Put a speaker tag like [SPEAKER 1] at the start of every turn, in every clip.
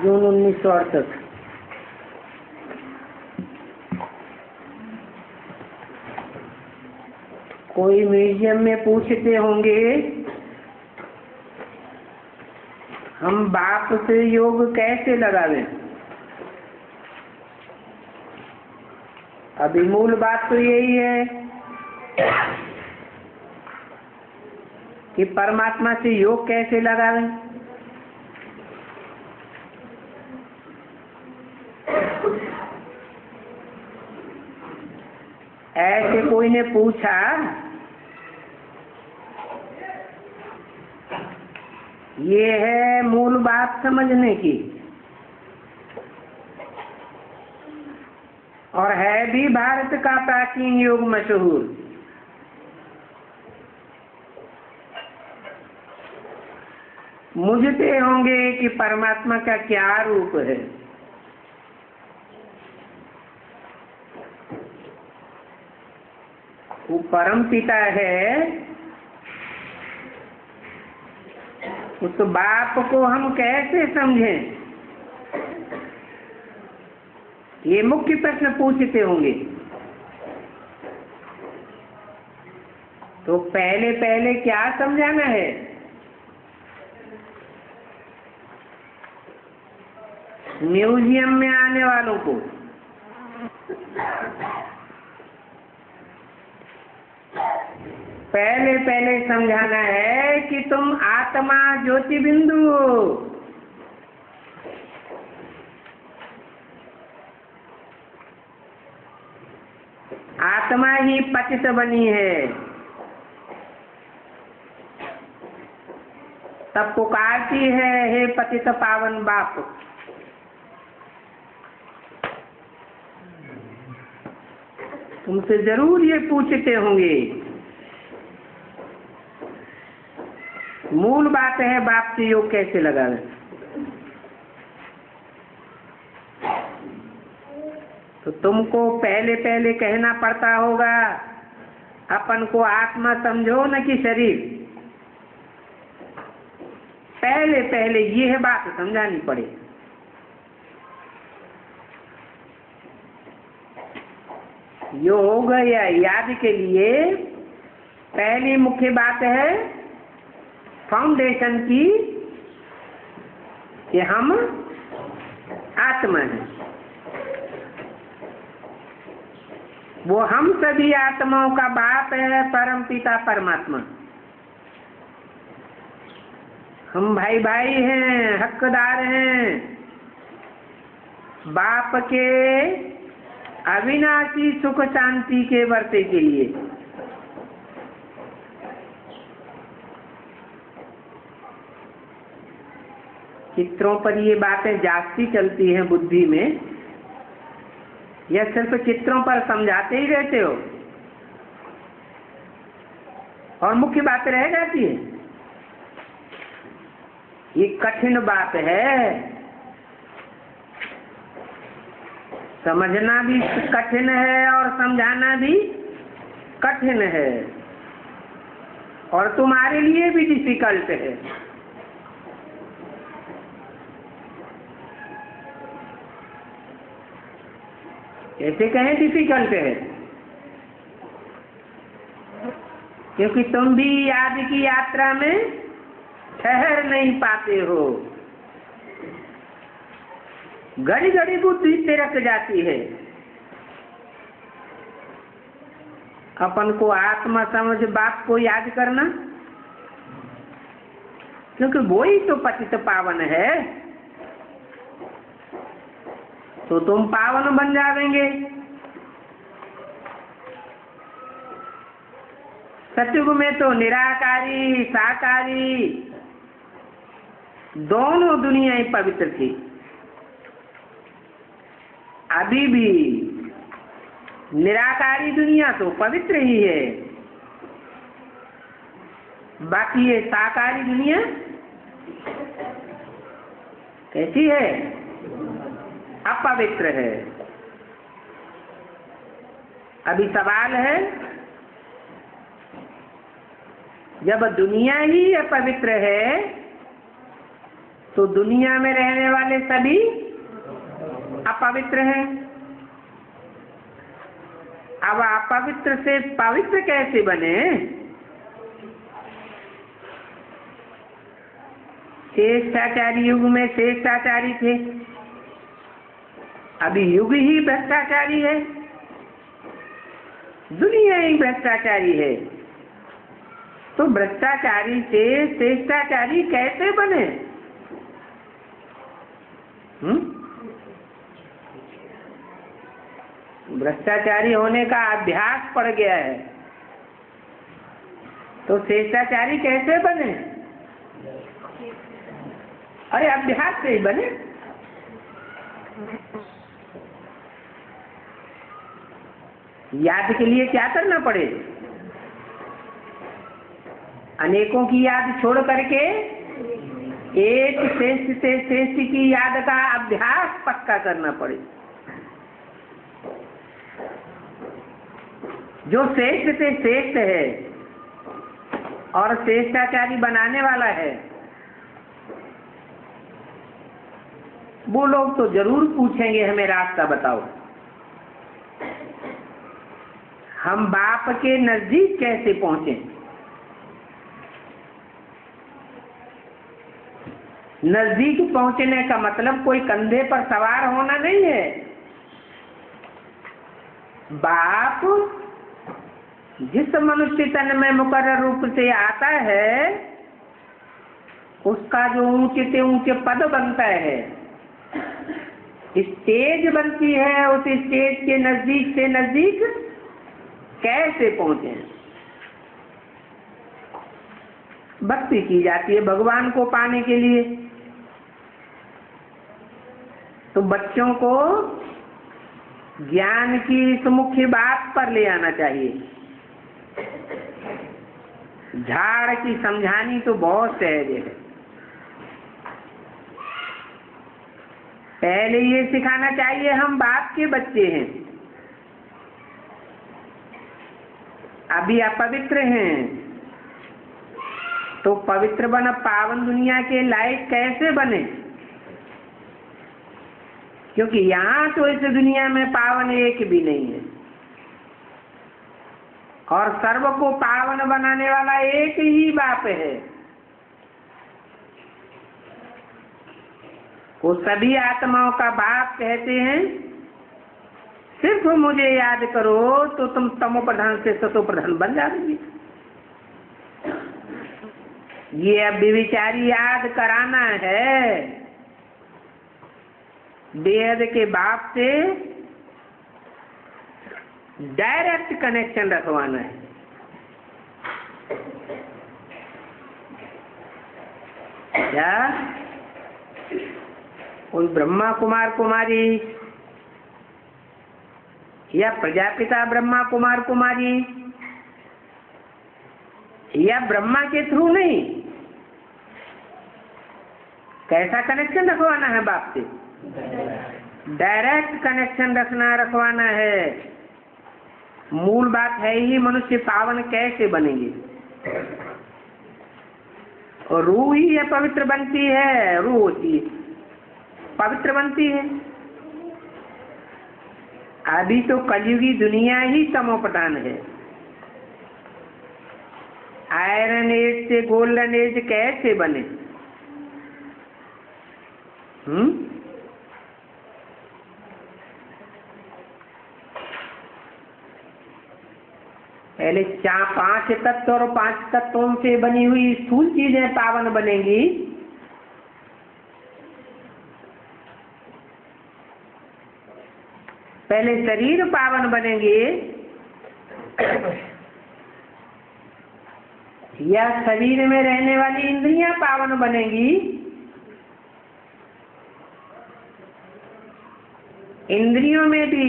[SPEAKER 1] जून 1968। कोई म्यूजियम में पूछते होंगे हम बाप से योग कैसे लगावें। अभी मूल बात तो यही है कि परमात्मा से योग कैसे लगावें। ऐसे कोई ने पूछा, ये है मूल बात समझने की, और है भी भारत का प्राचीन योग मशहूर। मुझते होंगे कि परमात्मा का क्या रूप है। वो परम पिता है, उस बाप को हम कैसे समझें, ये मुख्य प्रश्न पूछते होंगे। तो पहले पहले क्या समझाना है। म्यूजियम में आने वालों को पहले पहले समझाना है कि तुम आत्मा ज्योति बिंदु हो। आत्मा ही पतित बनी है। तब पुकारती है, हे पतित पावन बाप। तुमसे जरूर ये पूछते होंगे। मूल बात है बाप से योग कैसे लगावे। तो तुमको पहले पहले कहना पड़ता होगा अपन को आत्मा समझो न कि शरीर। पहले पहले ये बात समझानी पड़े। योग या याद के लिए पहली मुख्य बात है फाउंडेशन की कि हम आत्मा हैं। वो हम सभी आत्माओं का बाप है, परम पिता परमात्मा। हम भाई भाई हैं, हकदार हैं बाप के अविनाशी सुख शांति के वर्ते के लिए। चित्रों पर ये बातें जास्ती चलती हैं बुद्धि में, या सिर्फ चित्रों पर समझाते ही रहते हो और मुख्य बात रह जाती है। ये कठिन बात है, समझना भी कठिन है और समझाना भी कठिन है, और तुम्हारे लिए भी डिफिकल्ट है। कैसे कहें डिफिकल्ट है, क्योंकि तुम भी याद की यात्रा में ठहर नहीं पाते हो। घड़ी घड़ी बुद्धि तिरक जाती है। अपन को आत्मा समझ बाप को याद करना, क्योंकि वो ही तो पतित पावन है। तो तुम पावन बन जाएंगे। सतयुग में तो निराकारी साकारी दोनों दुनियाएं पवित्र थी। अभी भी निराकारी दुनिया तो पवित्र ही है, बाकी ये साकारी दुनिया कैसी है, अपवित्र है। अभी सवाल है जब दुनिया ही अपवित्र है तो दुनिया में रहने वाले सभी अपवित्र हैं। अब अपवित्र से पवित्र कैसे बने? श्रेष्ठाचारी युग में श्रेष्ठाचारी थे, अभी युग ही भ्रष्टाचारी है, दुनिया ही भ्रष्टाचारी है, तो भ्रष्टाचारी से श्रेष्ठाचारी कैसे बने? भ्रष्टाचारी होने का अभ्यास पड़ गया है, तो श्रेष्ठाचारी कैसे बने? अरे अभ्यास से ही बने। याद के लिए क्या करना पड़े? अनेकों की याद छोड़ करके एक श्रेष्ठ से श्रेष्ठ की याद का अभ्यास पक्का करना पड़े। जो श्रेष्ठ से श्रेष्ठ है और श्रेष्ठाचारी बनाने वाला है, वो लोग तो जरूर पूछेंगे हमें रास्ता बताओ, हम बाप के नजदीक कैसे पहुंचे? नजदीक पहुंचने का मतलब कोई कंधे पर सवार होना नहीं है। बाप जिस मनुष्य तन में मुकर्रर रूप से आता है, उसका जो ऊंचे से ऊंचे पद बनता है, स्टेज बनती है, उस स्टेज के नजदीक से नजदीक कैसे पहुंचे? भक्ति की जाती है भगवान को पाने के लिए। तो बच्चों को ज्ञान की इस मुख्य बात पर ले आना चाहिए। झाड़ की समझानी तो बहुत सहज है। पहले ये सिखाना चाहिए हम बाप के बच्चे हैं, अभी अपवित्र हैं, तो पवित्र बन पावन दुनिया के लायक कैसे बने? क्योंकि यहाँ तो इस दुनिया में पावन एक भी नहीं है, और सर्व को पावन बनाने वाला एक ही बाप है। वो सभी आत्माओं का बाप कहते हैं, सिर्फ मुझे याद करो तो तुम तमो प्रधान से सतो प्रधान बन जाओगे। ये अब विचारी याद कराना है, बेहद के बाप से डायरेक्ट कनेक्शन रखवाना है। क्या कोई ब्रह्मा कुमार कुमारी या प्रजापिता ब्रह्मा कुमार कुमारी या ब्रह्मा के थ्रू नहीं, कैसा कनेक्शन रखवाना है बाप से? डायरेक्ट कनेक्शन रखवाना है। मूल बात है ही मनुष्य पावन कैसे बनेंगे, और रूह ही पवित्र बनती है, रूह होती है पवित्र बनती है। अभी तो कलयुगी दुनिया ही तमो प्रधान है। आयरन एज से गोल्डन एज कैसे बने? पहले 5 तत्व और 5 तत्वों से बनी हुई स्थूल चीजें पावन बनेंगी, पहले शरीर पावन बनेंगे, या शरीर में रहने वाली इंद्रियां पावन बनेंगी? इंद्रियों में भी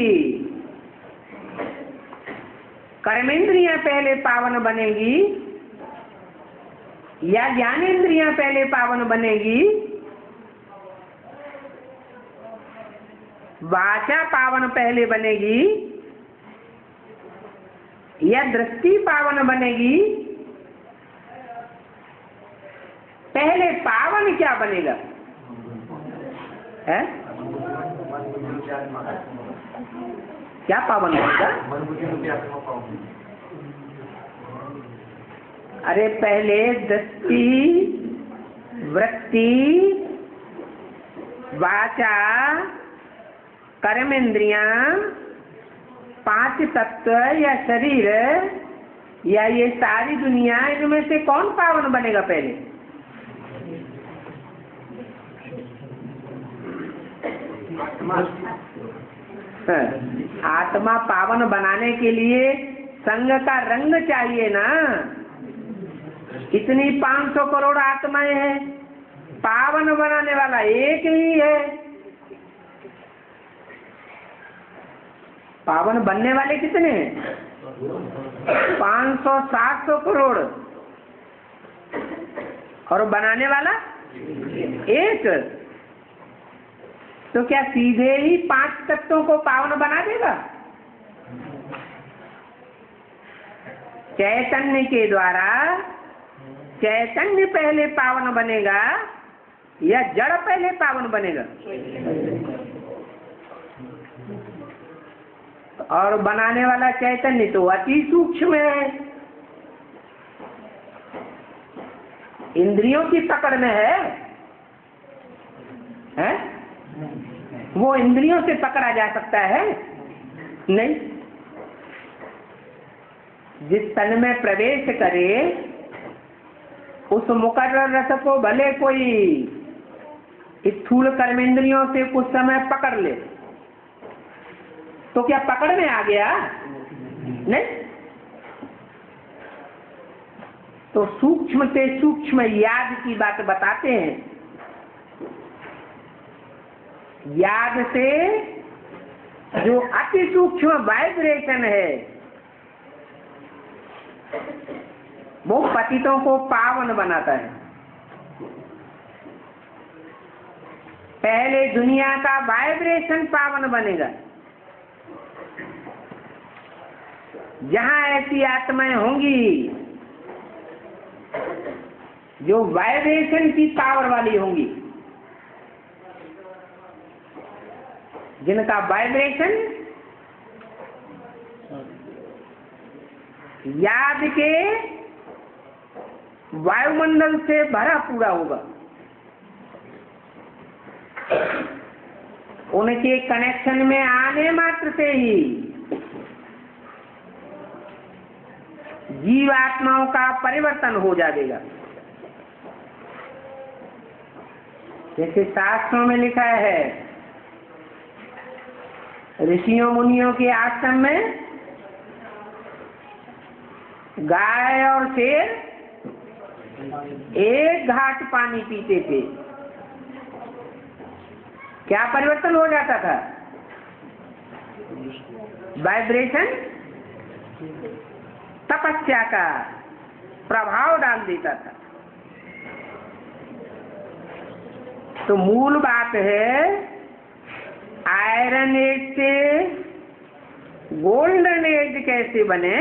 [SPEAKER 1] कर्मेंद्रियां पहले पावन बनेंगी या ज्ञानेंद्रियां पहले पावन बनेगी? वाचा पावन पहले बनेगी या दृष्टि पावन बनेगी पहले पावन क्या बनेगा? है क्या पावन बनेगा? अरे पहले दृष्टि, वृत्ति, वाचा, कर्मेंद्रियां, 5 तत्व या शरीर या ये सारी दुनिया, इनमें से कौन पावन बनेगा पहले? आत्मा पावन बनाने के लिए संग का रंग चाहिए ना। इतनी 500 करोड़ आत्माएं हैं, पावन बनाने वाला एक ही है। पावन बनने वाले कितने हैं? 500-700 करोड़, और बनाने वाला एक। तो क्या सीधे ही 5 तत्वों को पावन बना देगा? चैतन्य के द्वारा चैतन्य पहले पावन बनेगा या जड़ पहले पावन बनेगा? और बनाने वाला चैतन्य तो अति सूक्ष्म है, इंद्रियों की पकड़ में है? वो इंद्रियों से पकड़ा जा सकता है? नहीं। जिस तन में प्रवेश करे उस मुकर्रर रस को भले कोई स्थूल कर्मेंद्रियों से कुछ समय पकड़ ले, तो क्या पकड़ में आ गया? नहीं। तो सूक्ष्म से सूक्ष्म याद की बात बताते हैं। याद से जो अति सूक्ष्म वाइब्रेशन है वो पतितों को पावन बनाता है। पहले दुनिया का वाइब्रेशन पावन बनेगा। जहां ऐसी आत्माएं होंगी जो वाइब्रेशन की पावर वाली होंगी, जिनका वाइब्रेशन याद के वायुमंडल से भरा पूरा होगा, उनके कनेक्शन में आने मात्र से ही जीवात्माओं का परिवर्तन हो जाएगा। जैसे शास्त्रों में लिखा है, ऋषियों मुनियों के आश्रम में गाय और शेर एक घाट पानी पीते थे। क्या परिवर्तन हो जाता था? वाइब्रेशन तपस्या का प्रभाव डाल देता था। तो मूल बात है, आयरन एज से गोल्डन एज कैसे बने?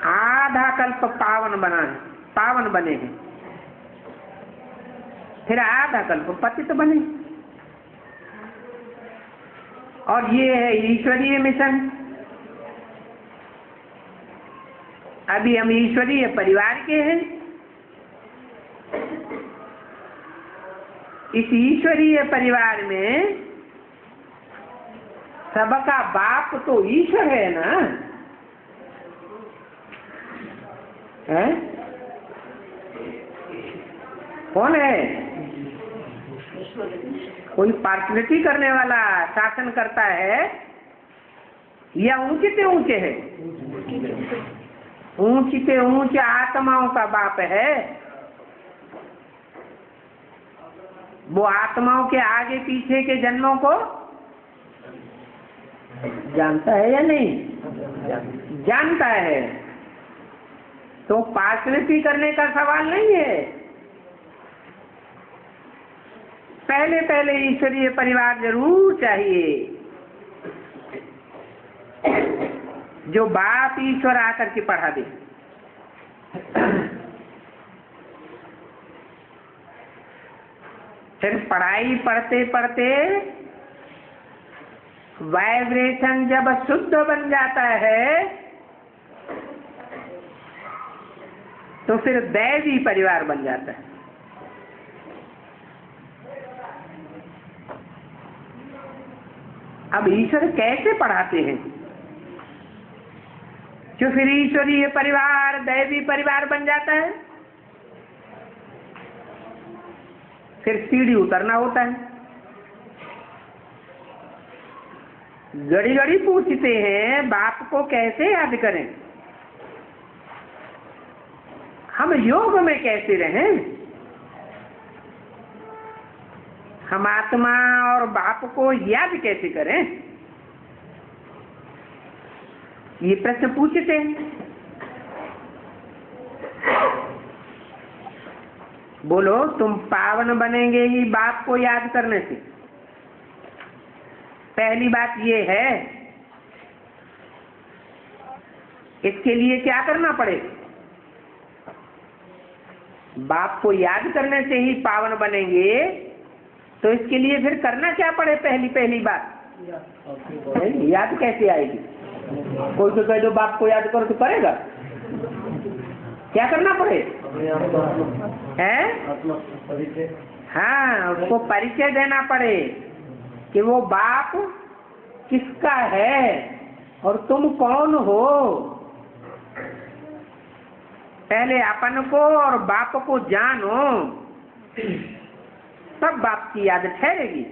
[SPEAKER 1] आधा कल्प पावन बने हैं, फिर आधा कल्प पतित बने। और ये है ईश्वरीय मिशन। अभी हम ईश्वरीय परिवार के हैं। इस ईश्वरीय परिवार में सबका बाप तो ईश्वर है ना? है? कौन है? कोई पार्षलिटी करने वाला शासन करता है या ऊंचे से ऊंचे है? ऊंची से ऊंचे आत्माओं का बाप है। वो आत्माओं के आगे पीछे के जन्मों को जानता है या नहीं? जानता है। तो पार्षलिटी करने का सवाल नहीं है। पहले पहले ईश्वरीय परिवार जरूर चाहिए। जो बाप ईश्वर आकर के पढ़ा दे। फिर पढ़ाई पढ़ते पढ़ते वाइब्रेशन जब शुद्ध बन जाता है तो फिर दैवी परिवार बन जाता है। अब ईश्वर कैसे पढ़ाते हैं जो फिर ईश्वरीय परिवार दैवी परिवार बन जाता है? फिर सीढ़ी उतरना होता है। घड़ी घड़ी पूछते हैं बाप को कैसे याद करें, हम योग में कैसे रहें, हम आत्मा और बाप को याद कैसे करें, ये प्रश्न पूछते हैं। बोलो तुम पावन बनेंगे ही बाप को याद करने से। पहली बात ये है, इसके लिए क्या करना पड़ेगा? बाप को याद करने से ही पावन बनेंगे, तो इसके लिए फिर करना क्या पड़े? पहली बात याद कैसे आएगी? कोई तो कह दो बाप को याद करो तो करेगा? क्या करना पड़े? है? हाँ, उसको परिचय देना पड़े कि वो बाप किसका है और तुम कौन हो। पहले अपन को और बाप को जानो, तब बाप की याद ठहरेगी।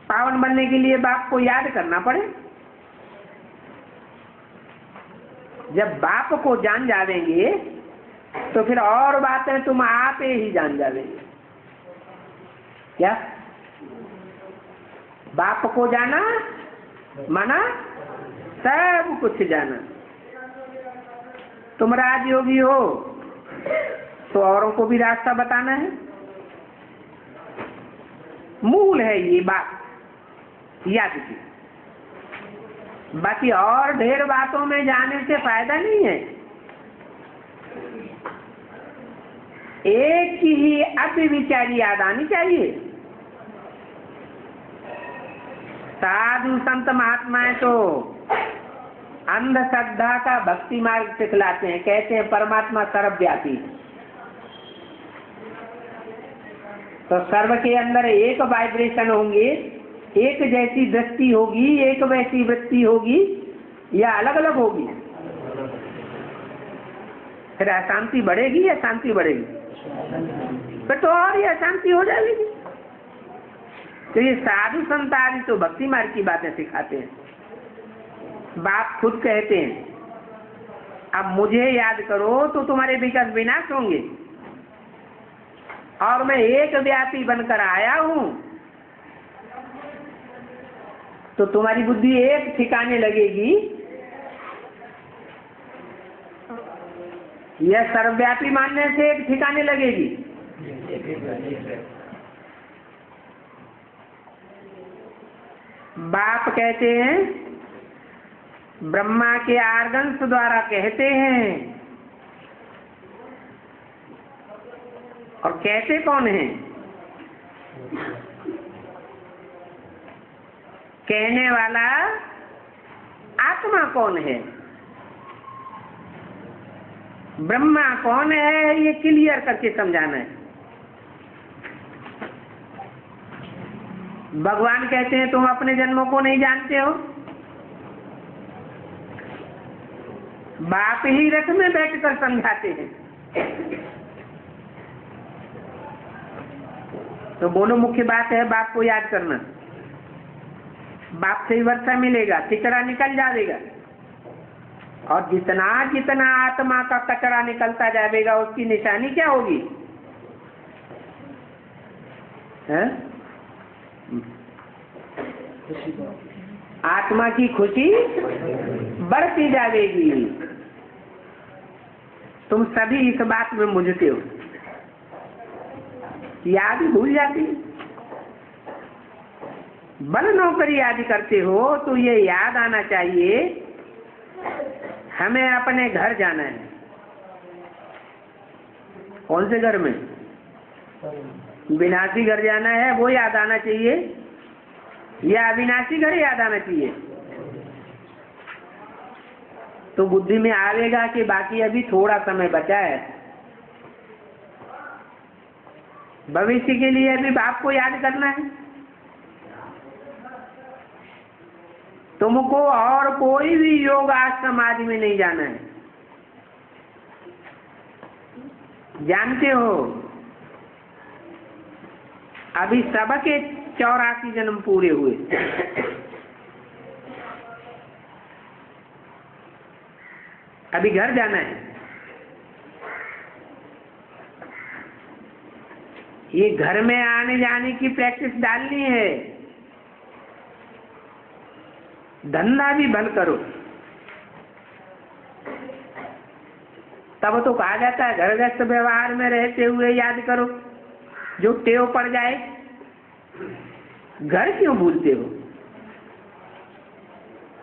[SPEAKER 1] पावन बनने के लिए बाप को याद करना पड़े। जब बाप को जान जावेंगे तो फिर और बातें तुम आप ही जान जावेंगे। क्या? बाप को जाना माना सब कुछ जाना। तुम राजयोगी हो तो औरों को भी रास्ता बताना है। मूल है ये बात याद की। बाकी और ढेर बातों में जाने से फायदा नहीं है। एक की ही अव्यभिचारी याद आनी चाहिए। साधु संत महात्माएं तो अंधश्रद्धा का भक्ति मार्ग सिखलाते हैं, कहते हैं परमात्मा सर्वव्यापी। तो सर्व के अंदर एक वाइब्रेशन होंगे, एक जैसी दृष्टि होगी, एक वैसी वृत्ति होगी, या अलग अलग होगी? फिर अशांति बढ़ेगी या शांति बढ़ेगी? फिर तो और ही अशांति हो जाएगी। तो ये साधु संत आदि तो भक्ति मार्ग की बातें सिखाते हैं। बाप खुद कहते हैं अब मुझे याद करो तो तुम्हारे विकट विनाश होंगे, और मैं एक व्यापी बनकर आया हूं तो तुम्हारी बुद्धि एक ठिकाने लगेगी। यह सर्वव्यापी मानने से एक ठिकाने लगेगी। बाप कहते हैं ब्रह्मा के आर्गन्स द्वारा कहते हैं, और कहते कौन है? कहने वाला आत्मा कौन है, ब्रह्मा कौन है, ये क्लियर करके समझाना है। भगवान कहते हैं तुम अपने जन्मों को नहीं जानते हो। बाप ही रथ में बैठकर समझाते हैं। तो बोलो मुख्य बात है बाप को याद करना। बाप से ही वर्षा मिलेगा, कचरा निकल जाएगा, और जितना जितना आत्मा का कचरा निकलता जाएगा उसकी निशानी क्या होगी? है? आत्मा की खुशी बढ़ती जाएगी। तुम सभी इस बात में मुझते हो, याद भूल जाती। बल नौकरी आदि करते हो तो ये याद आना चाहिए हमें अपने घर जाना है। कौन से घर में? विनाशी घर जाना है, वो याद आना चाहिए या अविनाशी घर याद आना चाहिए? तो बुद्धि में आवेगा कि बाकी अभी थोड़ा समय बचा है, भविष्य के लिए अभी बाप को याद करना है। तुमको और कोई भी योग आश्रम आदि में नहीं जाना है। जानते हो अभी सबके 84 जन्म पूरे हुए। अभी घर जाना है। ये घर में आने जाने की प्रैक्टिस डालनी है। धंधा भी भल करो। तब तो कहा जाता है घर गृहस्थ व्यवहार में रहते हुए याद करो, जो टेव पड़ जाए। घर क्यों भूलते हो?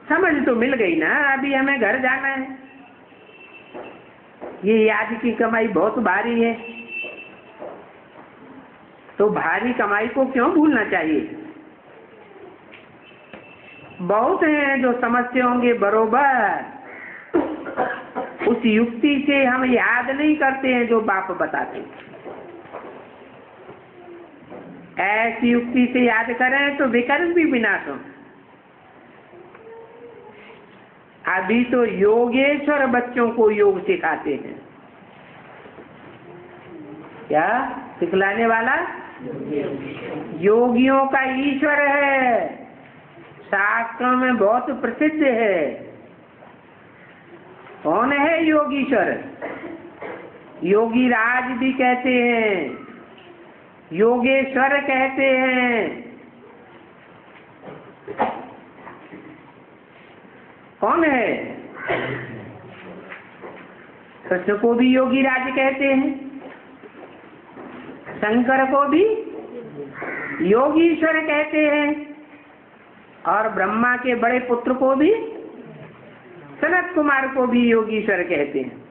[SPEAKER 1] समझ तो मिल गई ना, अभी हमें घर जाना है। ये याद की कमाई बहुत भारी है, तो भारी कमाई को क्यों भूलना चाहिए? बहुत हैं जो समझते होंगे बरोबर, उस युक्ति से हम याद नहीं करते हैं जो बाप बताते हैं। ऐसी युक्ति से याद करें तो विकर्म भी विनाश हो। अभी तो योगेश्वर बच्चों को योग सिखाते हैं। क्या सिखलाने वाला? योगियों का ईश्वर है, शास्त्रों में बहुत प्रसिद्ध है। कौन है योगीश्वर? योगी राज भी कहते हैं, योगेश्वर कहते हैं। कौन है? कृष्ण को भी योगी राज कहते हैं, शंकर को भी योगीश्वर कहते हैं, और ब्रह्मा के बड़े पुत्र को भी, सनत कुमार को भी योगीश्वर कहते हैं।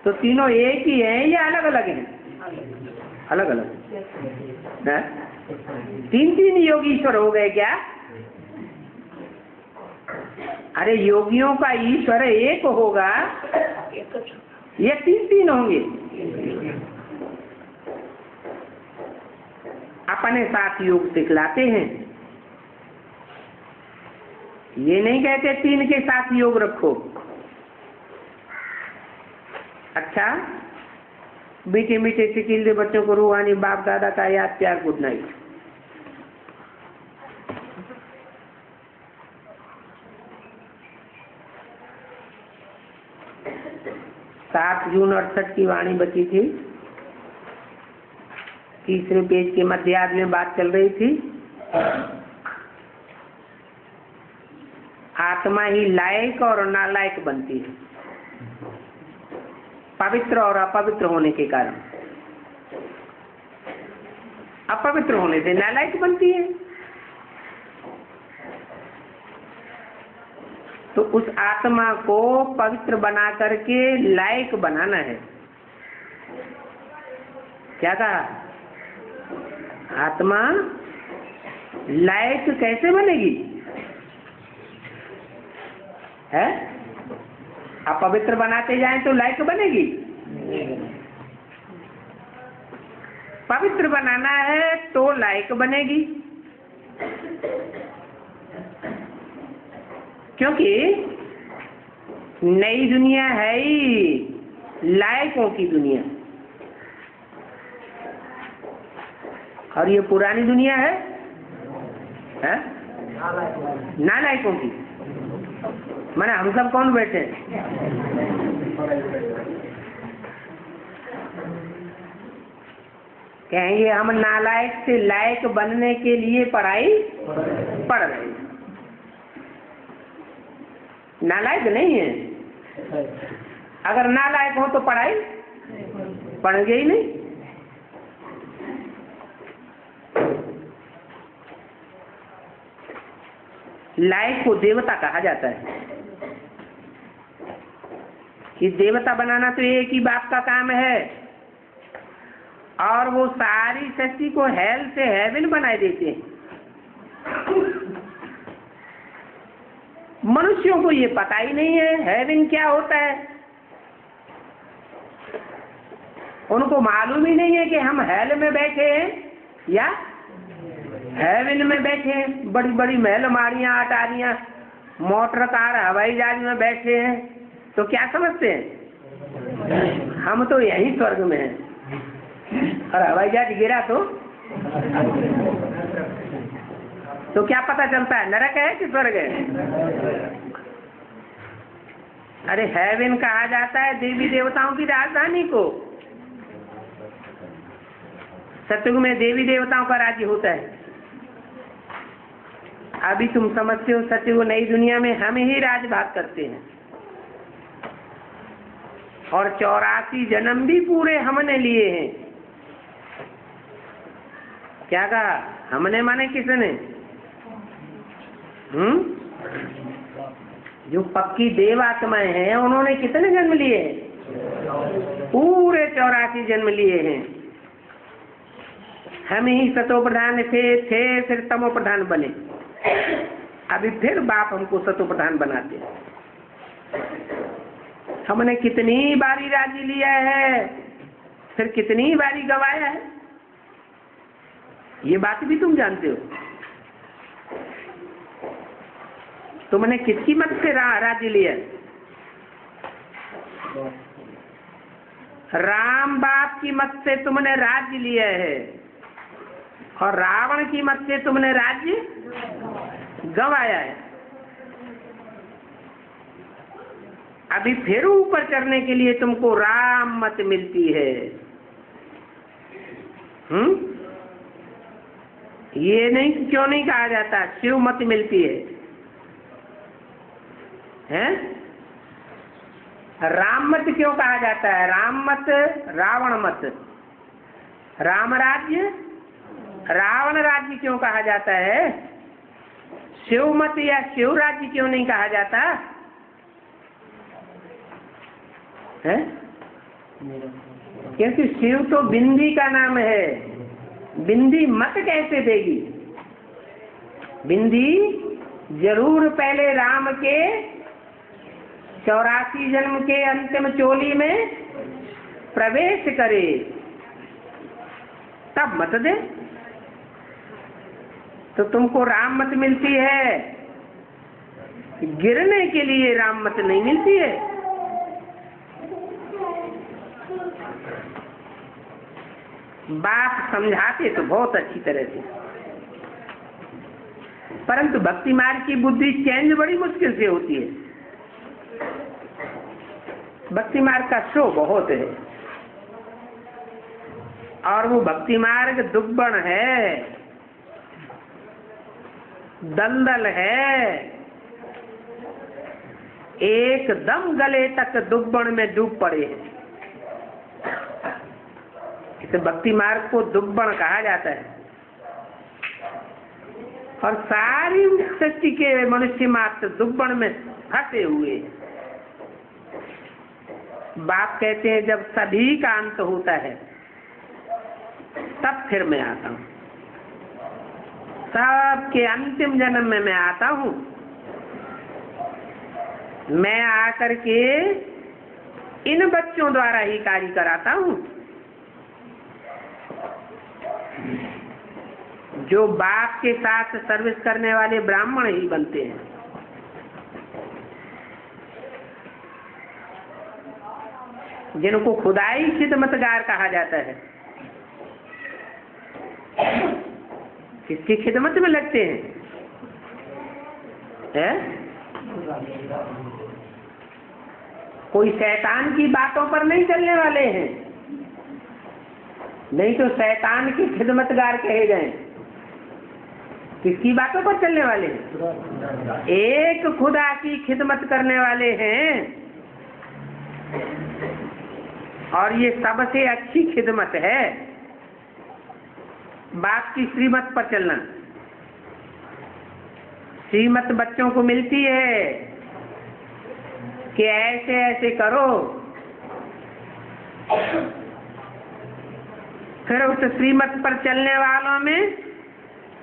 [SPEAKER 1] तो तीनों एक ही हैं या अलग अलग हैं? अलग अलग है। तीन तीन योगीश्वर हो गए क्या? अरे योगियों का ईश्वर एक होगा ये तीन तीन होंगे? अपने साथ योग सिखलाते हैं। ये नहीं कहते तीन के साथ योग रखो। अच्छा, मीठे मीठे सिकीले बच्चों को रूहानी बाप दादा का याद प्यार गुड नाइट। 7 जून 68 की वाणी बची थी। तीसरे पेज के मध्यार्ध में बात चल रही थी। आत्मा ही लायक और नालायक बनती है, पवित्र और अपवित्र होने के कारण। अपवित्र होने से नालायक बनती है। तो उस आत्मा को पवित्र बना करके लायक बनाना है। क्या कहा? आत्मा लायक कैसे बनेगी? है? अपवित्र बनाते जाएं तो लायक बनेगी? पवित्र बनाना है तो लायक बनेगी। क्योंकि नई दुनिया है ही लायकों की दुनिया, और ये पुरानी दुनिया है नालायकों की। माने हम सब कौन बैठे हैं? कहेंगे हम नालायक से लायक बनने के लिए पढ़ाई पढ़ रहे हैं। नालायक नहीं है। अगर नालायक हो तो पढ़ाई पढ़ेंगे ही नहीं। लायक को देवता कहा जाता है। कि देवता बनाना तो एक ही बाप का काम है, और वो सारी सृष्टि को हेल से हेवन बनाए देते हैं। मनुष्यों को ये पता ही नहीं है हेवन क्या होता है। उनको मालूम ही नहीं है कि हम हेल में बैठे हैं या हेवन में बैठे हैं। बड़ी बड़ी महलमारियां, अटारियां, मोटर कार, हवाई जहाज में बैठे हैं, तो क्या समझते हैं हम तो यही स्वर्ग में हैं। और हवाई जहाज गिरा तो क्या पता चलता है, नरक है कि स्वर्ग है? अरे हेवन कहा जाता है देवी देवताओं की राजधानी को। सतयुग में देवी देवताओं का राज्य होता है। अभी तुम समझते हो सतयुग नई दुनिया में हम ही राजभाग करते हैं, और 84 जन्म भी पूरे हमने लिए हैं। क्या कहा हमने, माने किसने? जो पक्की देव आत्माएं हैं उन्होंने कितने जन्म लिए हैं? पूरे 84 जन्म लिए हैं। हम ही सतो प्रधान थे फिर तमो प्रधान बने, अभी फिर बाप हमको सतो प्रधान बनाते हैं। हमने कितनी बारी राज्य लिया है, फिर कितनी बारी गवाया है, ये बात भी तुम जानते हो। तुमने किसकी मत से राज्य लिया? राम बाप की मत से तुमने राज्य लिया है, और रावण की मत से तुमने राज्य गवाया है। अभी फिर ऊपर चढ़ने के लिए तुमको राम मत मिलती है। ये नहीं, क्यों नहीं कहा जाता शिव मत मिलती है, हैं? राम मत क्यों कहा जाता है? राम मत, रावण मत, राम राज्य, रावण राज्य क्यों कहा जाता है? शिव मत या शिव राज्य क्यों नहीं कहा जाता है? क्योंकि शिव तो बिंदी का नाम है। बिंदी मत कैसे देगी? बिंदी जरूर पहले राम के 84 जन्म के अंतिम चोली में प्रवेश करे, तब मत दे। तो तुमको राम मत मिलती है, गिरने के लिए राम मत नहीं मिलती है। बाप समझाते तो बहुत अच्छी तरह से, परंतु भक्ति मार्ग की बुद्धि चेंज बड़ी मुश्किल से होती है। भक्ति मार्ग का शो बहुत है, और वो भक्ति मार्ग दुर्बण है, दलदल है, एकदम गले तक दुर्बण में डूब पड़े हैं। इसे भक्ति मार्ग को दुर्बण कहा जाता है। और सारी सृष्टि के मनुष्य मात्र दुर्बण में फंसे हुए हैं। बाप कहते हैं जब सभी का अंत होता है तब फिर मैं आता हूँ। सबके अंतिम जन्म में मैं आता हूँ। मैं आकर के इन बच्चों द्वारा ही कार्य कराता हूँ, जो बाप के साथ सर्विस करने वाले ब्राह्मण ही बनते हैं। जिनको खुदाई खिदमतगार कहा जाता है। किसकी खिदमत में लगते हैं? कोई शैतान की बातों पर नहीं चलने वाले हैं, नहीं तो शैतान की खिदमतगार कहे गए। किसकी बातों पर चलने वाले हैं? एक खुदा की खिदमत करने वाले हैं, और ये सबसे अच्छी खिदमत है, बाप की श्रीमत पर चलना। श्रीमत बच्चों को मिलती है कि ऐसे ऐसे करो, फिर उस श्रीमत पर चलने वालों में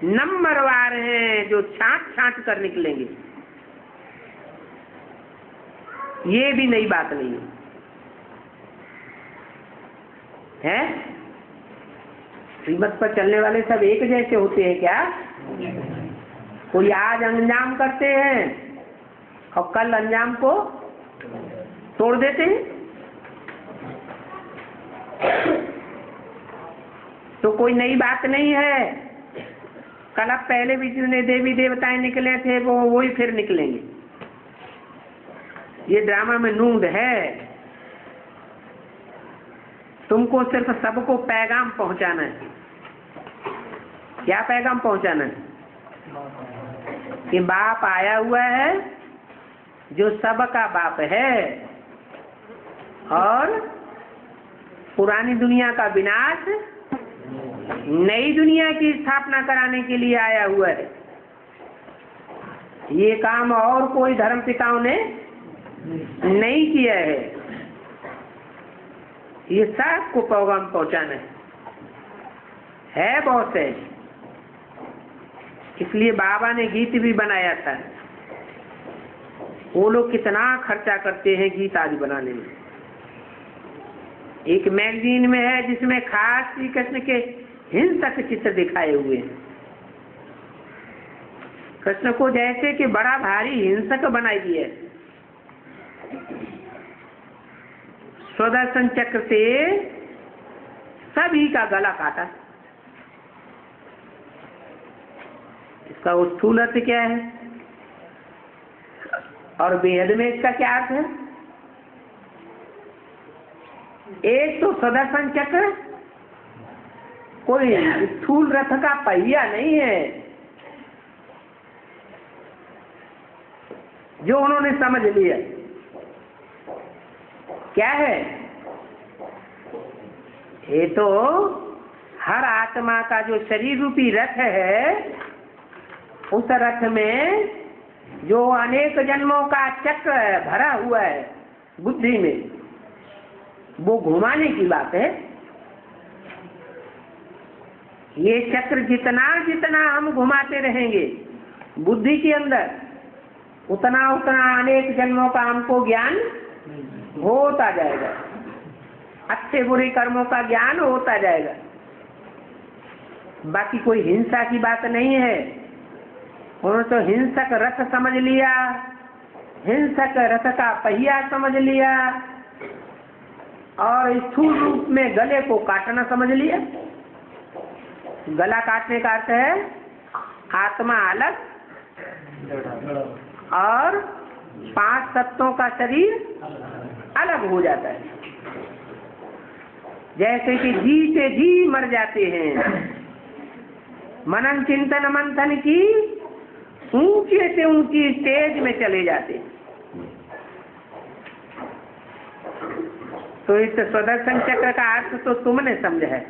[SPEAKER 1] नंबरवार हैं जो छांट छांट कर निकलेंगे। ये भी नई बात नहीं है। श्रीमत पर चलने वाले सब एक जैसे होते हैं क्या? कोई आज अंजाम करते हैं और कल अंजाम को तोड़ देते हैं। तो कोई नई बात नहीं है। कल अब पहले भी जितने देवी देवताएं निकले थे वो वही फिर निकलेंगे। ये ड्रामा में नूंद है। तुमको सिर्फ सबको पैगाम पहुंचाना है। क्या पैगाम पहुंचाना है? कि बाप आया हुआ है जो सबका बाप है और पुरानी दुनिया का विनाश, नई दुनिया की स्थापना कराने के लिए आया हुआ है। ये काम और कोई धर्म पिताओं ने नहीं किया है। ये सबको पैगाम पहुंचाना है बहुत है। इसलिए बाबा ने गीत भी बनाया था। वो लोग कितना खर्चा करते हैं गीत आज बनाने में। एक मैगजीन में है जिसमें खास श्री कृष्ण के हिंसक चित्र दिखाए हुए हैं। कृष्ण को जैसे कि बड़ा भारी हिंसक बनाई दिया। सुदर्शन चक्र से सभी का गला काटा। इसका स्थूल अर्थ क्या है और वेद में इसका क्या अर्थ है? एक तो सुदर्शन चक्र कोई स्थूल रथ का पहिया नहीं है जो उन्होंने समझ लिया। क्या है? ये तो हर आत्मा का जो शरीर रूपी रथ है, उस रथ में जो अनेक जन्मों का चक्र भरा हुआ है बुद्धि में, वो घुमाने की बात है। ये चक्र जितना जितना हम घुमाते रहेंगे बुद्धि के अंदर, उतना उतना अनेक जन्मों का हमको ज्ञान होता जाएगा। अच्छे बुरे कर्मों का ज्ञान होता जाएगा। बाकी कोई हिंसा की बात नहीं है। उन्होंने तो हिंसक रथ समझ लिया, हिंसक रथ का पहिया समझ लिया और स्थूल रूप में गले को काटना समझ लिया। गला काटने का अर्थ है आत्मा अलग और 5 तत्वों का शरीर अलग हो जाता है। जैसे कि जी से जी मर जाते हैं, मनन चिंतन मंथन की ऊंचे से ऊंची स्टेज में चले जाते हैं। तो इस सुदर्शन चक्र का अर्थ तो तुमने समझा है।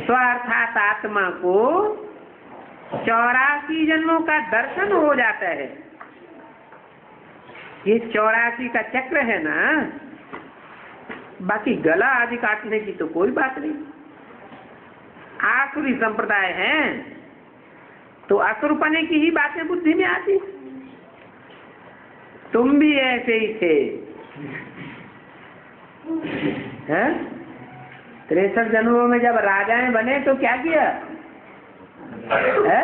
[SPEAKER 1] स्वार्थात आत्मा को 84 जन्मों का दर्शन हो जाता है। ये 84 का चक्र है ना। बाकी गला आदि काटने की तो कोई बात नहीं। आसुरी संप्रदाय है तो असुरपने की ही बातें बुद्धि में आती। तुम भी ऐसे ही थे, हैं? 63 जन्मों में जब राजाएं बने तो क्या किया है?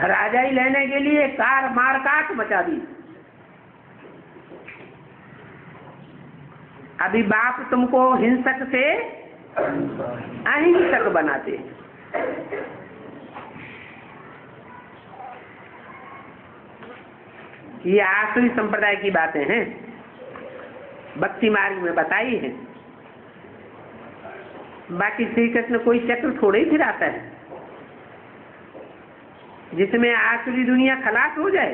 [SPEAKER 1] राजाई लेने के लिए कार मार काट मचा दी। अभी बाप तुमको हिंसक से अहिंसक बनाते। ये आसुरी संप्रदाय की बातें हैं, भक्ति मार्ग में बताई है। बाकी श्री कृष्ण कोई चक्र थोड़े ही फिराता है जिसमें आसुरी दुनिया खलास हो जाए।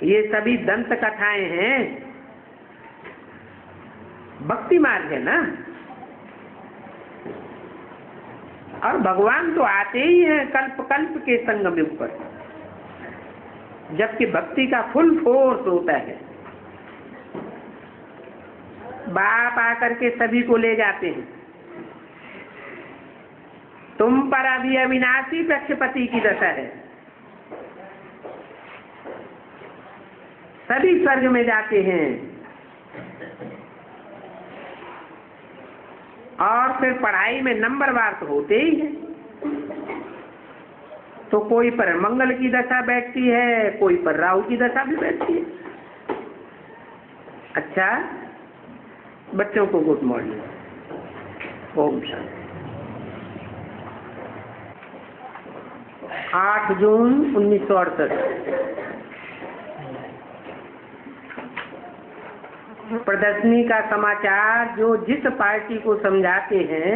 [SPEAKER 1] ये सभी दंत कथाएं हैं, भक्ति मार्ग है ना। और भगवान तो आते ही हैं कल्प कल्प के संगम युग पर, जबकि भक्ति का फुल फोर्स होता है। बाप आकर के सभी को ले जाते हैं। तुम पर अभी अविनाशी प्रक्षपति की दशा है। सभी स्वर्ग में जाते हैं और फिर पढ़ाई में नंबरवार तो होते ही हैं। तो कोई पर मंगल की दशा बैठती है, कोई पर राहु की दशा भी बैठती है। अच्छा, बच्चों को गुड मॉर्निंग। ओम शांति। 8 जून 1968 प्रदर्शनी का समाचार। जो जिस पार्टी को समझाते हैं,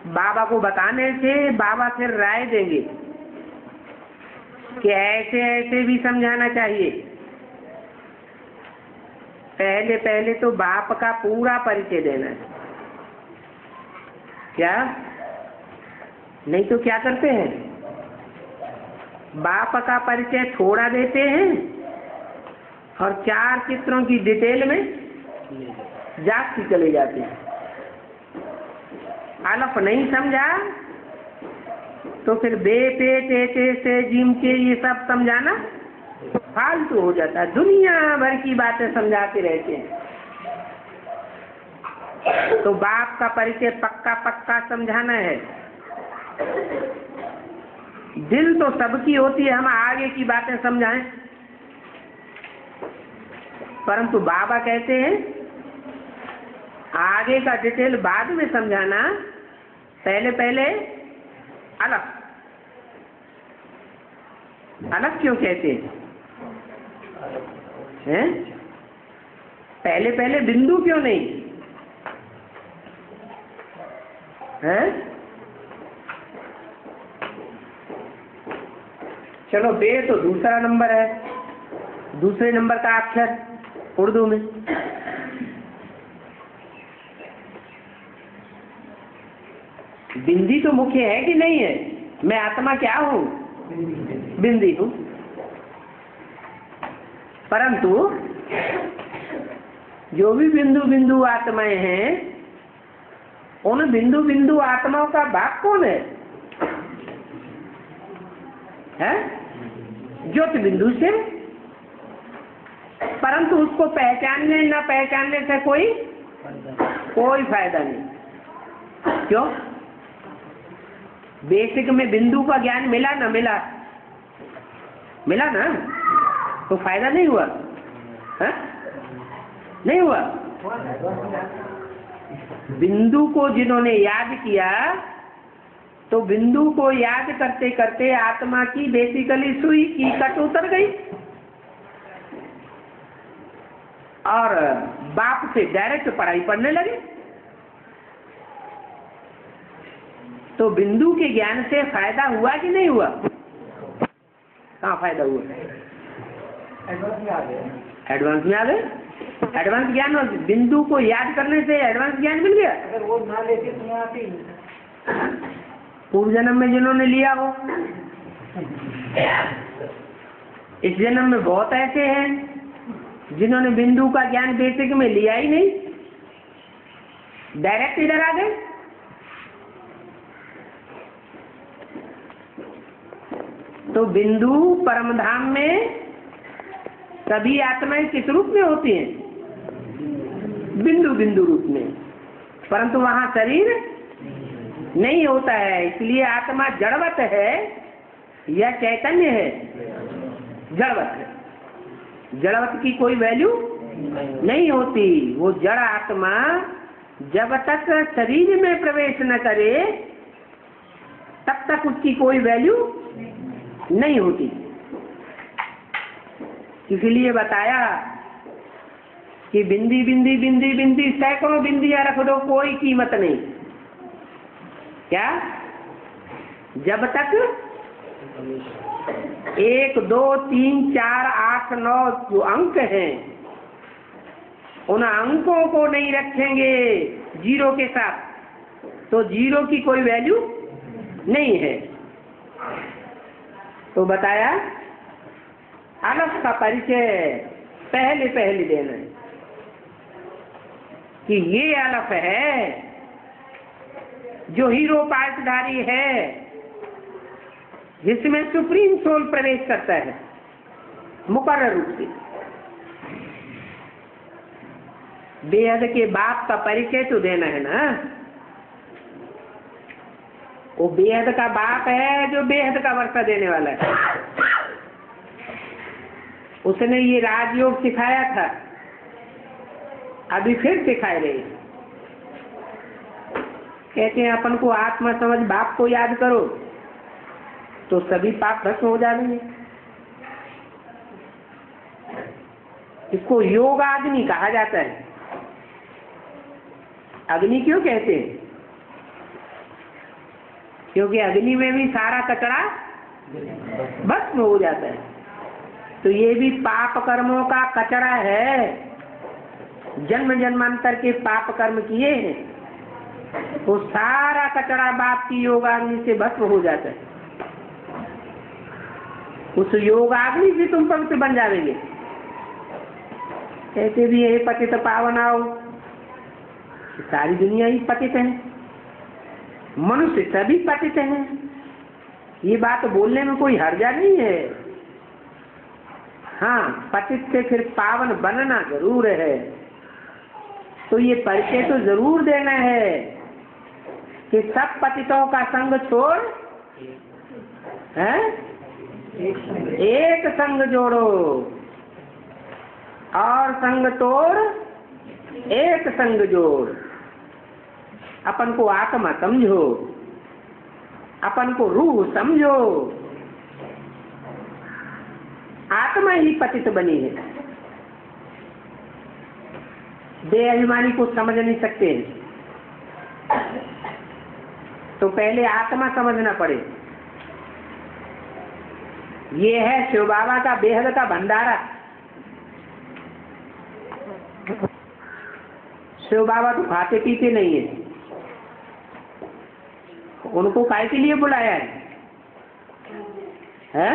[SPEAKER 1] बाबा को बताने से बाबा फिर राय देंगे कि ऐसे ऐसे भी समझाना चाहिए। पहले पहले तो बाप का पूरा परिचय देना है। क्या? नहीं तो क्या करते हैं, बाप का परिचय थोड़ा देते हैं और 4 चित्रों की डिटेल में जागती चले जाते हैं। अलफ नहीं समझा तो फिर बे पे टे टे से जिम के ये सब समझाना फालतू हो जाता है। दुनिया भर की बातें समझाते रहते हैं। तो बाप का परिचय पक्का पक्का समझाना है। दिल तो सबकी होती है हम आगे की बातें समझाएं, परंतु बाबा कहते हैं आगे का डिटेल बाद में समझाना, पहले पहले अलग। अलग क्यों कहते हैं? पहले पहले बिंदु क्यों नहीं है? चलो, बे तो दूसरा नंबर है, दूसरे नंबर का अक्षर उर्दू में। बिंदी तो मुख्य है कि नहीं है? मैं आत्मा क्या हूँ? बिंदी हूँ। परंतु जो भी बिंदु बिंदु आत्माएं हैं, उन बिंदु बिंदु आत्माओं का बाप कौन है? ज्योति बिंदु से। परंतु उसको पहचानने न पहचानने से कोई फायदा नहीं। क्यों? बेसिक में बिंदु का ज्ञान मिला ना मिला? मिला ना, तो फायदा नहीं हुआ है? नहीं हुआ। बिंदु को जिन्होंने याद किया, तो बिंदु को याद करते करते आत्मा की बेसिकली सुई की कट उतर गई और बाप से डायरेक्ट पढ़ाई पढ़ने लगे। तो बिंदु के ज्ञान से फायदा हुआ कि नहीं हुआ? कहाँ फायदा हुआ? एडवांस में आ गए। एडवांस ज्ञान और बिंदु को याद करने से एडवांस ज्ञान मिल गया। अगर वो ना लेते तो यहाँ आते पूर्व जन्म में जिन्होंने लिया हो, इस जन्म में बहुत ऐसे हैं जिन्होंने बिंदु का ज्ञान बेसिक में लिया ही नहीं, डायरेक्ट इधर आ गए। तो बिंदु परमधाम में सभी आत्माएं किस रूप में होती हैं? बिंदु बिंदु रूप में। परंतु वहां शरीर नहीं होता है, इसलिए आत्मा जड़वत है या चैतन्य है? जड़वत है। जड़वत की कोई वैल्यू नहीं होती। वो जड़ आत्मा जब तक शरीर में प्रवेश न करे तब तक उसकी कोई वैल्यू नहीं होती। इसलिए बताया कि बिंदी बिंदी बिंदी बिंदी सैकड़ों बिंदियां रख दो, कोई कीमत नहीं। क्या? जब तक 1 2 3 4 8 9 जो अंक हैं, उन अंकों को नहीं रखेंगे जीरो के साथ, तो जीरो की कोई वैल्यू नहीं है। तो बताया अलफ का परिचय पहले पहले देना है कि ये अलफ है जो हीरो पासधारी है, जिसमें सुप्रीम सोल प्रवेश करता है मुकर्रर रूप से। बेहद के बाप का परिचय तो देना है ना। वो बेहद का बाप है जो बेहद का वर्षा देने वाला है। उसने ये राजयोग सिखाया था, अभी फिर सिखाए रहे। कहते हैं अपन को आत्मा समझ बाप को याद करो तो सभी पाप भस्म हो जाएंगे। इसको योगाग्नि कहा जाता है। अग्नि क्यों कहते हैं? क्योंकि अग्नि में भी सारा कचरा भस्म हो जाता है। तो ये भी पाप कर्मों का कचरा है। जन्म जन्मांतर के पाप कर्म किए हैं, वो सारा कचरा बाप की योगाग्नि से भस्म हो जाता है। उस योगाग्नि से तुम पवित्र बन जाओगे। कहते भी है पतित पावन आओ, सारी दुनिया ही पतित है, मनुष्य सभी पतित हैं। ये बात बोलने में कोई हर्जा नहीं है। हाँ, पतित से फिर पावन बनना जरूर है। तो ये परिचय तो जरूर देना है कि सब पतितों का संग छोड़ एक संग जोड़ो, और संग तोड़ एक संग जोड़। अपन को आत्मा समझो, अपन को रूह समझो। आत्मा ही पतित बनी है। बेअभिमानी को समझ नहीं सकते, तो पहले आत्मा समझना पड़े। ये है शिव बाबा का बेहद का भंडारा। शिव बाबा तो खाते पीते नहीं है। उनको काय के लिए बुलाया है?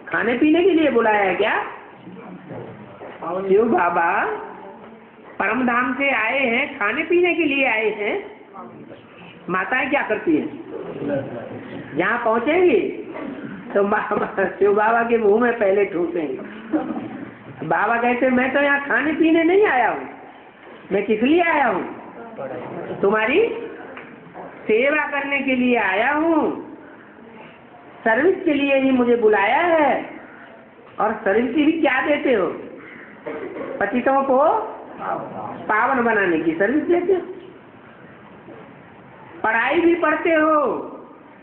[SPEAKER 1] खाने पीने के लिए बुलाया है क्या? शिव बाबा परम धाम से आए हैं, खाने पीने के लिए आए हैं। माताएं क्या करती हैं? जहाँ पहुंचेंगी तो शिव बाबा के मुंह में पहले ठूसेंगे। बाबा कहते मैं तो यहाँ खाने पीने नहीं आया हूँ, मैं किस लिए आया हूँ? तुम्हारी सेवा करने के लिए आया हूँ। सर्विस के लिए ही मुझे बुलाया है। और सर्विस भी क्या देते हो? पतितों को पावन बनाने की सर्विस देते हो। पढ़ाई भी पढ़ते हो,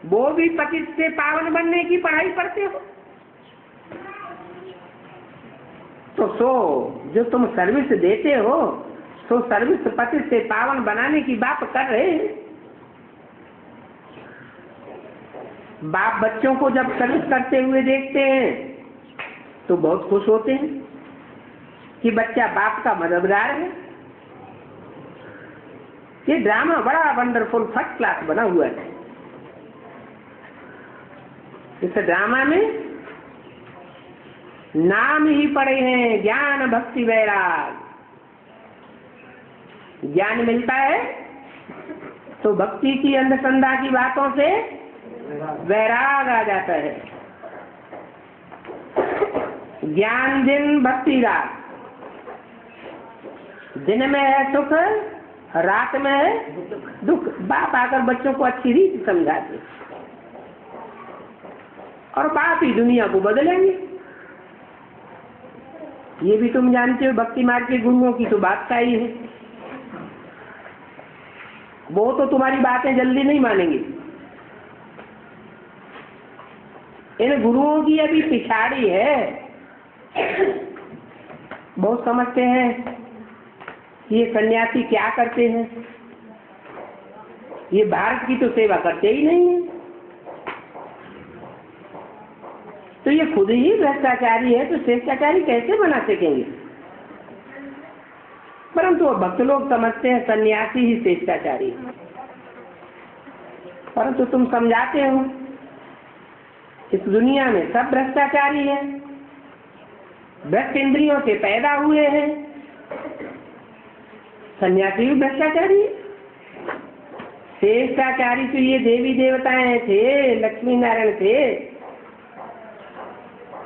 [SPEAKER 1] वो भी पतित से पावन बनने की पढ़ाई पढ़ते हो। तो सो जो तुम सर्विस देते हो, तो सर्विस पतित से पावन बनाने की बात कर रहे हैं। बाप बच्चों को जब सर्विस करते हुए देखते हैं तो बहुत खुश होते हैं कि बच्चा बाप का मददगार है। ये ड्रामा बड़ा वंडरफुल फर्स्ट क्लास बना हुआ है। इस ड्रामा में नाम ही पड़े हैं ज्ञान भक्ति वैराग। ज्ञान मिलता है तो भक्ति की अंधश्रद्धा की बातों से वैराग आ जाता है। ज्ञान दिन भक्ति रात। दिन में है सुख, रात में है दुख। बाप आकर बच्चों को अच्छी रीति समझाते और बाप ही दुनिया को बदलेंगे। ये भी तुम जानते हो, भक्ति मार्ग के गुरुओं की तो बात का ही है। वो तो तुम्हारी बातें जल्दी नहीं मानेंगे। इन गुरुओं की अभी पिछाड़ी है। बहुत समझते हैं ये सन्यासी क्या करते हैं, ये भारत की तो सेवा करते ही नहीं है। तो ये खुद ही भ्रष्टाचारी है, तो श्रेष्ठाचारी कैसे बना सकेंगे? परंतु भक्त लोग समझते हैं सन्यासी ही श्रेष्ठाचारी है। परंतु तुम समझाते हो इस दुनिया में सब भ्रष्टाचारी है, भ्रष्ट इंद्रियों से पैदा हुए हैं। सन्यासी भी भ्रष्टाचारी है। श्रेष्ठाचारी तो ये देवी देवताएं थे, लक्ष्मी नारायण थे।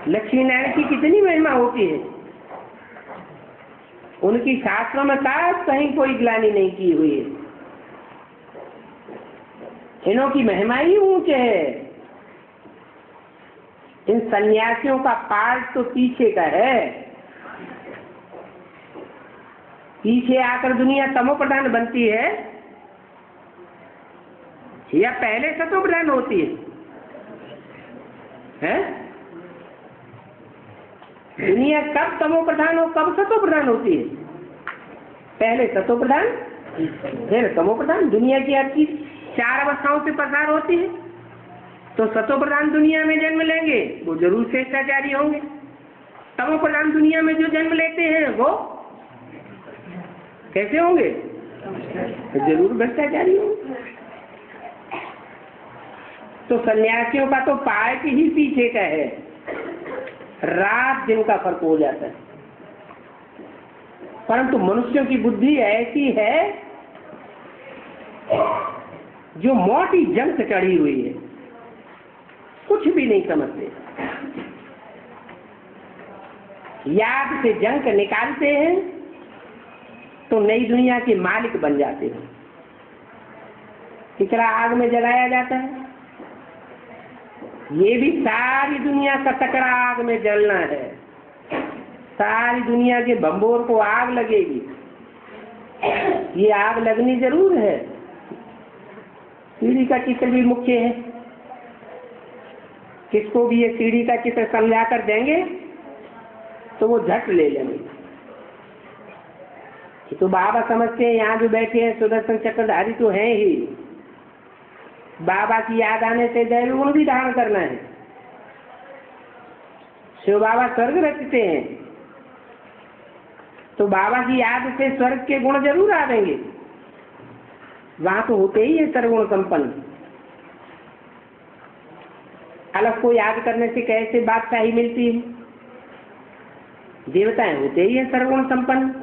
[SPEAKER 1] लक्ष्मी नारायण की कितनी महिमा होती है, उनकी शास्त्रों में कहीं कोई ग्लानि नहीं की हुई है। इनों की महिमा ही ऊंच है। इन सन्यासियों का पार्ट तो पीछे का है। पीछे आकर दुनिया तमो प्रधान बनती है या पहले सतो प्रधान होती है? दुनिया कब तमो प्रधान हो, कब सतो प्रधान होती है? पहले सतो प्रधान, फिर तमो प्रधान। दुनिया की हर चीज 4 अवस्थाओं से पसार होती है। तो सतो प्रधान दुनिया में जन्म लेंगे वो जरूर श्रेष्ठाचारी होंगे। तमो प्रधान दुनिया में जो जन्म लेते हैं वो कैसे होंगे? जरूर भ्रष्टाचारी होंगे। तो सन्यासियों का तो पार्ट ही पीछे का है। रात दिन का फर्क हो जाता है। परंतु मनुष्यों की बुद्धि ऐसी है जो मोटी जंग से चढ़ी हुई है, कुछ भी नहीं समझते। याद से जंग निकालते हैं तो नई दुनिया के मालिक बन जाते हैं। किचरा आग में जलाया जाता है, ये भी सारी दुनिया का कचरा आग में जलना है। सारी दुनिया के बम्बोर को आग लगेगी, ये आग लगनी जरूर है। सीढ़ी का चित्र भी मुख्य है। किसको भी ये सीढ़ी का चित्र समझा कर देंगे तो वो झट ले लेंगे। तो बाबा समझते हैं यहाँ जो बैठे हैं सुदर्शन चक्रधारी तो हैं ही। बाबा की याद आने से दैवी गुण भी धारण करना है। शिव बाबा स्वर्ग रचते हैं तो बाबा की याद से स्वर्ग के गुण जरूर आवेंगे। वहां तो होते ही है सर्वगुण संपन्न। अलग को याद करने से कैसे बादशाही मिलती है? देवताएं होते ही है सर्वगुण संपन्न।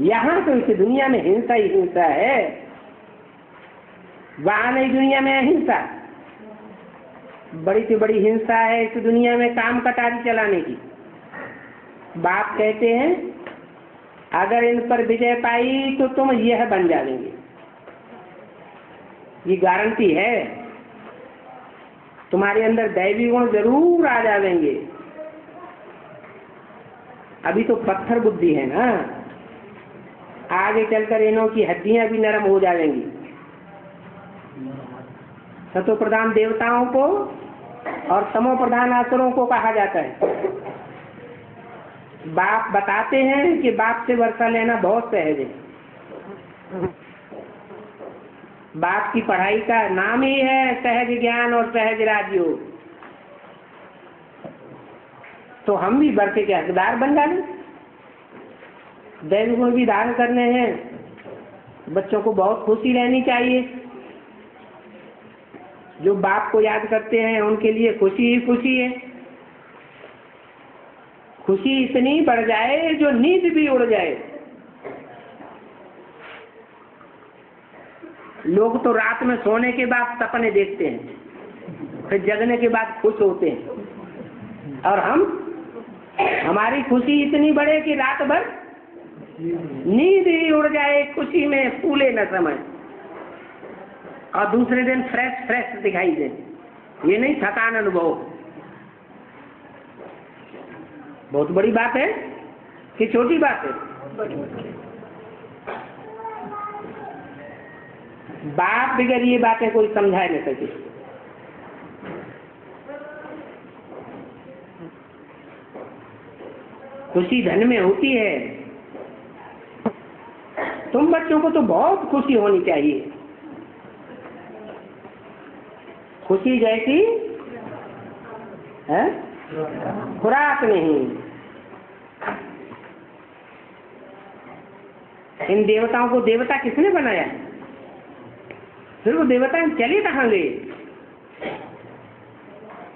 [SPEAKER 1] यहाँ तो इस दुनिया में हिंसा ही हिंसा है, वहां नहीं दुनिया में अहिंसा। बड़ी से बड़ी हिंसा है इस दुनिया में काम कटारी चलाने की। बाप कहते हैं अगर इन पर विजय पाई तो तुम यह बन जाएंगे, ये गारंटी है। तुम्हारे अंदर दैवी गुण जरूर आ जाएंगे। अभी तो पत्थर बुद्धि है ना, आगे चलकर इनों की हड्डियां भी नरम हो जाएंगी। सतो प्रधान देवताओं को और तमो प्रधान असुरों को कहा जाता है। बाप बताते हैं कि बाप से वर्षा लेना बहुत सहज है। बाप की पढ़ाई का नाम ही है सहज ज्ञान और सहज राजयोग। तो हम भी वर्षे के हकदार बन जाए। दैव गुण भी धारण करने हैं। बच्चों को बहुत खुशी रहनी चाहिए। जो बाप को याद करते हैं उनके लिए खुशी ही खुशी है। खुशी इतनी बढ़ जाए जो नींद भी उड़ जाए। लोग तो रात में सोने के बाद सपने देखते हैं, फिर जगने के बाद खुश होते हैं। और हमारी खुशी इतनी बढ़े कि रात भर नींद ही उड़ जाए, खुशी में फूले न समय, और दूसरे दिन फ्रेश फ्रेश दिखाई दे। ये नहीं थकान अनुभव। बहुत बड़ी बात है कि छोटी बात है? बाप बगैर ये बातें कोई समझा नहीं सके। खुशी धन में होती है। तुम बच्चों को तो बहुत खुशी होनी चाहिए। खुशी जैसी है खुराक नहीं। इन देवताओं को देवता किसने बनाया? फिर वो देवता चले कहाँ गए,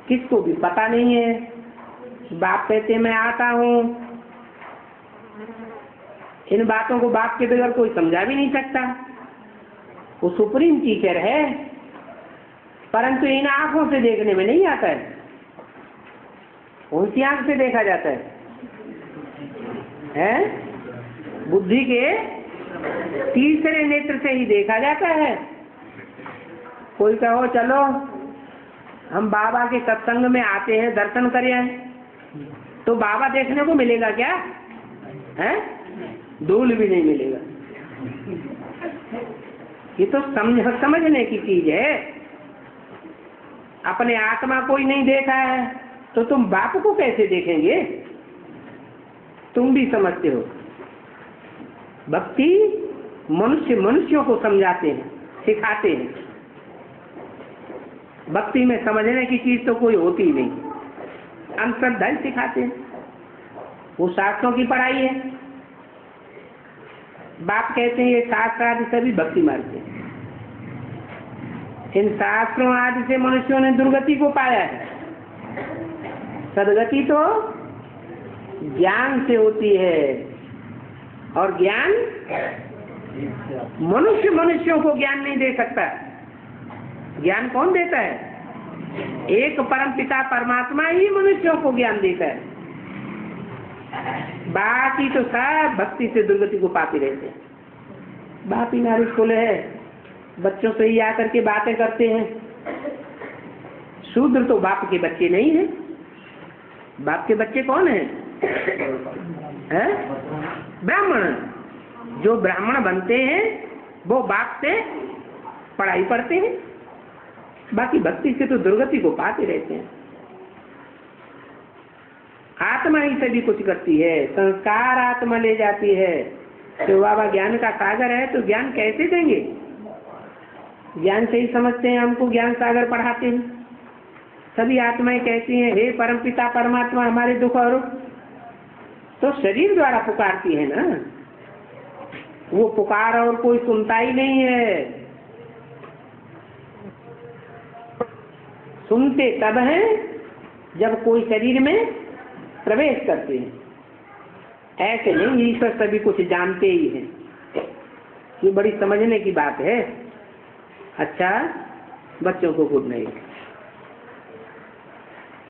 [SPEAKER 1] किसको भी पता नहीं है। बाप कहते मैं आता हूँ, इन बातों को बाप के बगैर कोई समझा भी नहीं सकता। वो सुप्रीम टीचर है, परंतु इन आंखों से देखने में नहीं आता है। कौन सी आंख से देखा जाता है? बुद्धि के तीसरे नेत्र से ही देखा जाता है। कोई कहो चलो हम बाबा के सत्संग में आते हैं, दर्शन करें, तो बाबा देखने को मिलेगा क्या? है? धूल भी नहीं मिलेगा। ये तो समझने की चीज है। अपने आत्मा को ही नहीं देखा है तो तुम बाप को कैसे देखेंगे? तुम भी समझते हो। भक्ति मनुष्यों को समझाते हैं, सिखाते हैं। भक्ति में समझने की चीज तो कोई होती ही नहीं, अंधश्रद्धा सिखाते हैं। वो शास्त्रों की पढ़ाई है। बाप कहते हैं ये शास्त्र आदि सभी भक्ति मार्ग है। इन शास्त्रों आदि से मनुष्यों ने दुर्गति को पाया है। सदगति तो ज्ञान से होती है, और ज्ञान मनुष्यों को ज्ञान नहीं दे सकता। ज्ञान कौन देता है? एक परम पिता परमात्मा ही मनुष्यों को ज्ञान देता है। बाकी तो सब भक्ति से दुर्गति को पाते रहते हैं। बाप ही नारी खुले है, बच्चों से ही आकर के बातें करते हैं। शूद्र तो बाप के बच्चे नहीं है। बाप के बच्चे कौन है? ब्राह्मण। जो ब्राह्मण बनते हैं वो बाप से पढ़ाई पढ़ते हैं। बाकी भक्ति से तो दुर्गति को पाते रहते हैं। आत्मा ही सभी कुछ करती है, संस्कार आत्मा ले जाती है। तो बाबा ज्ञान का सागर है, तो ज्ञान कैसे देंगे? ज्ञान से ही समझते हैं, हमको ज्ञान सागर पढ़ाते हैं। सभी आत्माएं कहती हैं हे परमपिता परमात्मा हमारे दुख हरो, तो शरीर द्वारा पुकारती है ना। वो पुकार और कोई सुनता ही नहीं है। सुनते तब हैं जब कोई शरीर में प्रवेश करते हैं। ऐसे नहीं, ईश्वर सभी कुछ जानते ही हैं। ये बड़ी समझने की बात है। अच्छा, बच्चों को गुड नाइट।